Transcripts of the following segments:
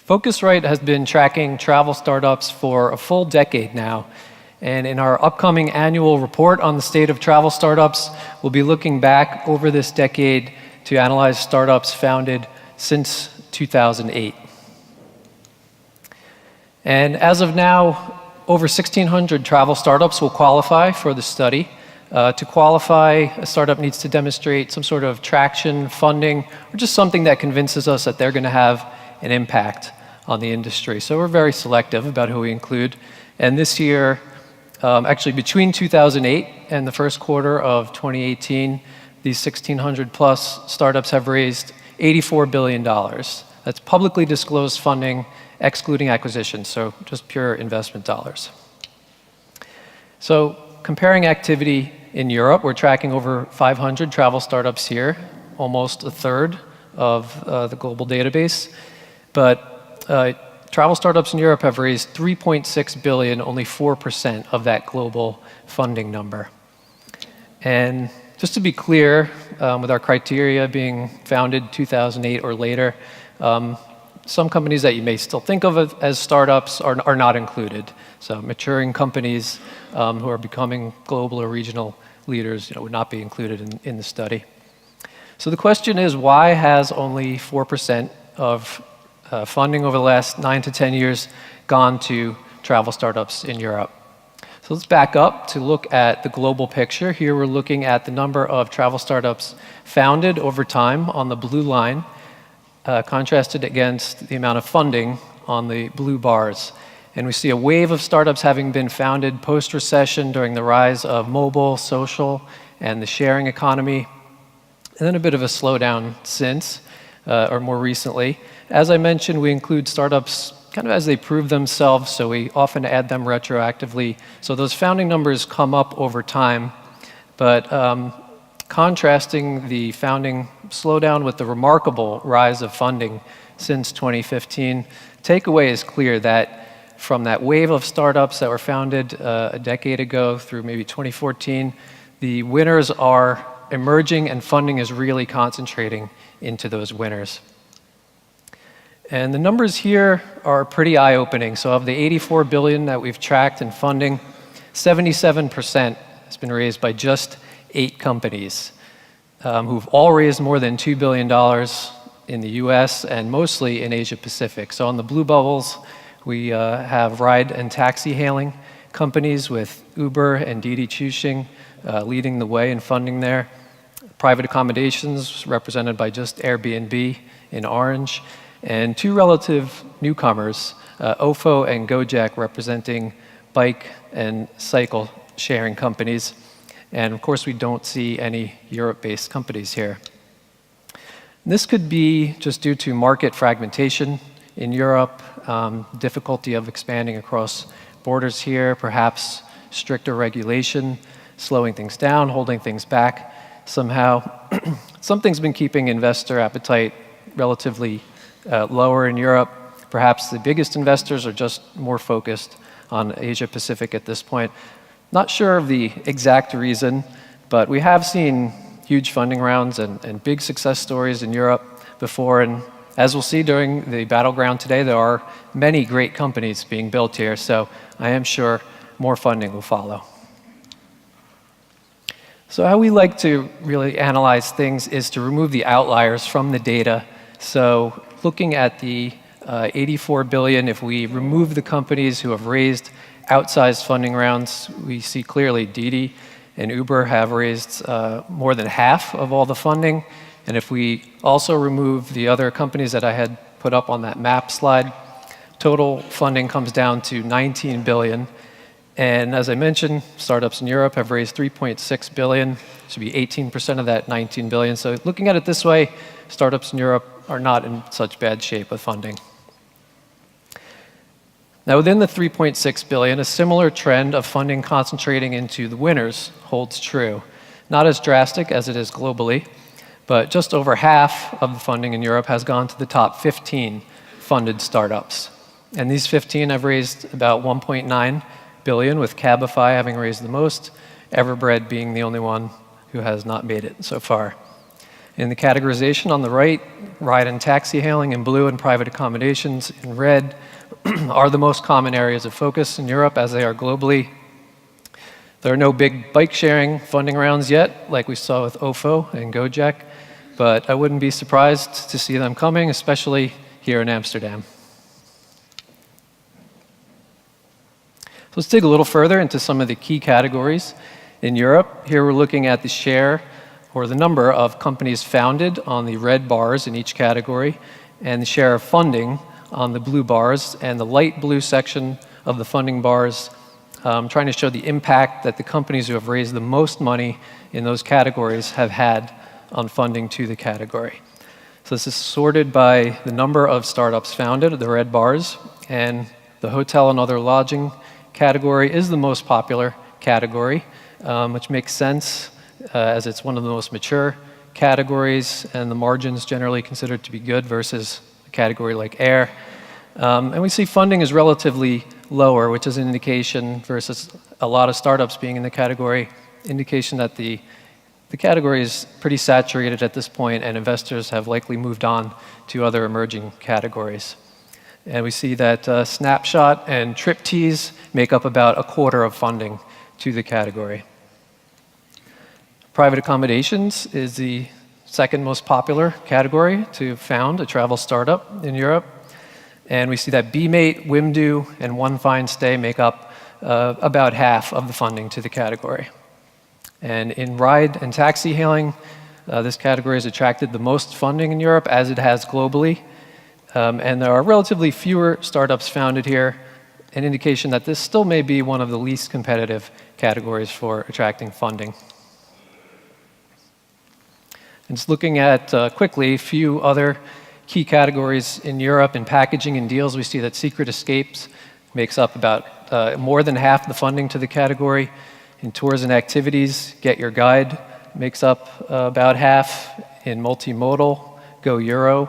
Phocuswright has been tracking travel startups for a full decade now. And in our upcoming annual report on the state of travel startups, we'll be looking back over this decade to analyze startups founded since 2008. And as of now, over 1,600 travel startups will qualify for the study. To qualify, a startup needs to demonstrate some sort of traction, funding, or just something that convinces us that they're going to have an impact on the industry. So we're very selective about who we include. And this year, actually between 2008 and the first quarter of 2018, these 1,600 plus startups have raised $84 billion. That's publicly disclosed funding, excluding acquisitions, so just pure investment dollars. So comparing activity in Europe, we're tracking over 500 travel startups here, almost a third of the global database. But travel startups in Europe have raised $3.6 billion, only 4% of that global funding number. And just to be clear, with our criteria being founded 2008 or later, some companies that you may still think of as startups are not included. So maturing companies who are becoming global or regional leaders would not be included in the study. So the question is, why has only 4% of funding over the last 9 to 10 years gone to travel startups in Europe? So let's back up to look at the global picture. Here we're looking at the number of travel startups founded over time on the blue line, contrasted against the amount of funding on the blue bars. And we see a wave of startups having been founded post-recession during the rise of mobile, social, and the sharing economy, and then a bit of a slowdown since, or more recently. As I mentioned, we include startups kind of as they prove themselves, so we often add them retroactively. So those founding numbers come up over time, but contrasting the founding slowdown with the remarkable rise of funding since 2015, takeaway is clear that from that wave of startups that were founded a decade ago through maybe 2014, the winners are emerging and funding is really concentrating into those winners. And the numbers here are pretty eye-opening. So of the $84 billion that we've tracked in funding, 77% has been raised by just 8 companies who've all raised more than $2 billion in the US and mostly in Asia Pacific. So on the blue bubbles, we have ride and taxi hailing companies with Uber and Didi Chuxing leading the way in funding there. Private accommodations represented by just Airbnb in orange. And 2 relative newcomers, Ofo and Gojek, representing bike and cycle sharing companies. And of course, we don't see any Europe-based companies here. This could be just due to market fragmentation in Europe, difficulty of expanding across borders here, perhaps stricter regulation, slowing things down, holding things back somehow. Something's been keeping investor appetite relatively lower in Europe. Perhaps the biggest investors are just more focused on Asia Pacific at this point. Not sure of the exact reason, but we have seen huge funding rounds and big success stories in Europe before. And as we'll see during the battleground today, there are many great companies being built here. So I am sure more funding will follow. So how we like to really analyze things is to remove the outliers from the data. So looking at the $84 billion, if we remove the companies who have raised outsized funding rounds, we see clearly Didi and Uber have raised more than half of all the funding. And if we also remove the other companies that I had put up on that map slide, total funding comes down to $19 billion. And as I mentioned, startups in Europe have raised $3.6 billion. Should be 18% of that $19 billion. So looking at it this way, startups in Europe are not in such bad shape with funding. Now within the $3.6 billion, a similar trend of funding concentrating into the winners holds true. Not as drastic as it is globally, but just over half of the funding in Europe has gone to the top 15 funded startups. And these 15 have raised about $1.9 billion, with Cabify having raised the most, Everbread being the only one who has not made it so far. In the categorization on the right, ride and taxi hailing in blue and private accommodations in red are the most common areas of focus in Europe, as they are globally. There are no big bike sharing funding rounds yet, like we saw with OFO and Gojek, but I wouldn't be surprised to see them coming, especially here in Amsterdam. So let's dig a little further into some of the key categories in Europe. Here we're looking at the share or the number of companies founded on the red bars in each category, and the share of funding on the blue bars, and the light blue section of the funding bars, trying to show the impact that the companies who have raised the most money in those categories have had on funding to the category. So this is sorted by the number of startups founded, the red bars, and the hotel and other lodging category is the most popular category, which makes sense as it's one of the most mature categories, and the margins generally considered to be good versus a category like air. And we see funding is relatively lower, which is an indication versus a lot of startups being in the category, indication that the category is pretty saturated at this point, and investors have likely moved on to other emerging categories. And we see that Snapshot and TripTease make up about a quarter of funding to the category. Private accommodations is the second most popular category to found a travel startup in Europe. And we see that BMate, Wimdu, and One Fine Stay make up about half of the funding to the category. And in ride and taxi hailing, this category has attracted the most funding in Europe, as it has globally. And there are relatively fewer startups founded here, an indication that this still may be one of the least competitive categories for attracting funding. And just looking at quickly a few other key categories in Europe. In packaging and deals, we see that Secret Escapes makes up about more than half the funding to the category. In tours and activities, Get Your Guide makes up about half. In multimodal, Go Euro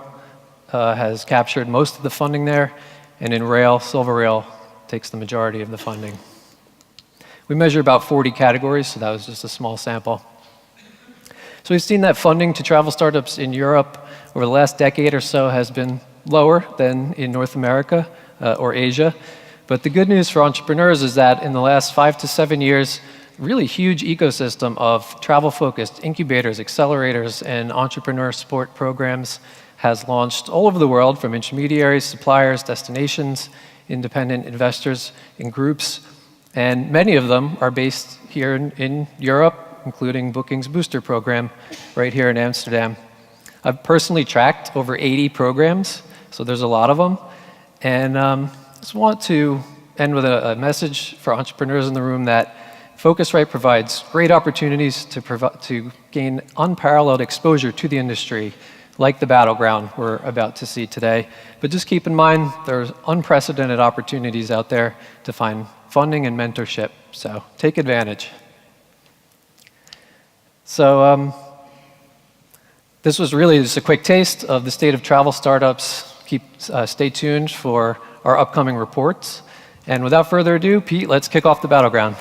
has captured most of the funding there. And in rail, Silver Rail takes the majority of the funding. We measure about 40 categories, so that was just a small sample. So we've seen that funding to travel startups in Europe over the last decade or so has been lower than in North America or Asia. But the good news for entrepreneurs is that in the last 5 to 7 years, really huge ecosystem of travel-focused incubators, accelerators, and entrepreneur support programs has launched all over the world, from intermediaries, suppliers, destinations, independent investors, and groups. And many of them are based here in Europe, including Booking's Booster program right here in Amsterdam. I've personally tracked over 80 programs, so there's a lot of them. And just want to end with a message for entrepreneurs in the room that Phocuswright provides great opportunities to gain unparalleled exposure to the industry, like the battleground we're about to see today. But just keep in mind, there's unprecedented opportunities out there to find funding and mentorship, so take advantage. So this was really just a quick taste of the state of travel startups. Stay tuned for our upcoming reports. And without further ado, Pete, let's kick off the battleground.